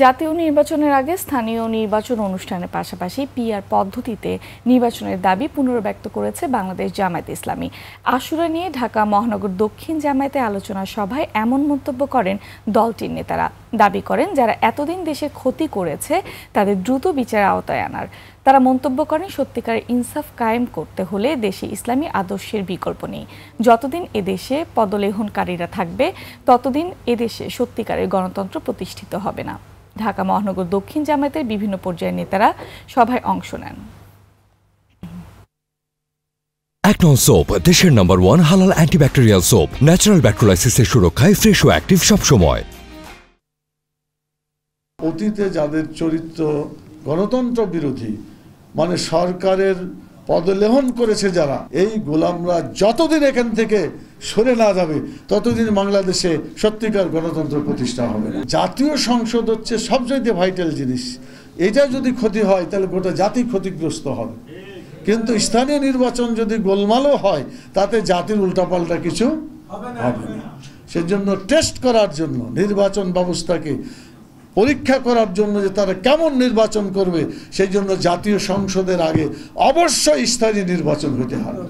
জাতীয় নির্বাচনের আগে স্থানীয় নির্বাচন অনুষ্ঠানের পাশাপাশি পিআর পদ্ধতিতে নির্বাচনের দাবি পুনর্ব্যক্ত করেছে বাংলাদেশ জামায়াতে ইসলামী। আশুরা নিয়ে ঢাকা মহানগর দক্ষিণ জামায়াতে আলোচনা সভায় এমন মন্তব্য করেন দলটির নেতারা। দাবি করেন যারা এতদিন দেশের ক্ষতি করেছে তাদের দ্রুত বিচারের আওতায় আনার। তারা মন্তব্য করেন সত্যিকারের ইনসাফ কায়েম করতে হলে দেশে ইসলামী আদর্শের বিকল্প নেই। যতদিন এদেশে পদলেহনকারীরা থাকবে ততদিন এদেশে সত্যিকারের গণতন্ত্র প্রতিষ্ঠিত হবে না। ঢাকা মহানগর দক্ষিণ জামায়াতের বিভিন্ন পর্যায়ের নেতারা সভায় অংশ নেন। অ্যাকনন সোপ, দেশের নাম্বার 1 হালাল অ্যান্টিব্যাকটেরিয়াল সোপ, ন্যাচারাল ব্যাকটেরিয়ালাইসিসের সুরক্ষায় ফ্রেশ ও অ্যাক্টিভ সবসময়। অতীতে যাদের চরিত্র গণতন্ত্র বিরোধী, মানে সরকারের পদলেহন করেছে যারা, এই গোলামরা যতদিন এখান থেকে সরে না যাবে ততদিন বাংলাদেশে সত্যিকার গণতন্ত্র প্রতিষ্ঠা হবে না। জাতীয় সংসদ হচ্ছে সবচেয়ে ভাইটাল জিনিস। এটা যদি ক্ষতি হয় তাহলে গোটা জাতি ক্ষতিগ্রস্ত হবে। কিন্তু স্থানীয় নির্বাচন যদি গোলমালও হয় তাতে জাতির উল্টাপাল্টা কিছু হবে না। সেজন্য টেস্ট করার জন্য, নির্বাচন ব্যবস্থাকে পরীক্ষা করার জন্য যে তারা কেমন নির্বাচন করবে, সেই জন্য জাতীয় সংসদের আগে অবশ্যই স্থানীয় নির্বাচন হতে হবে।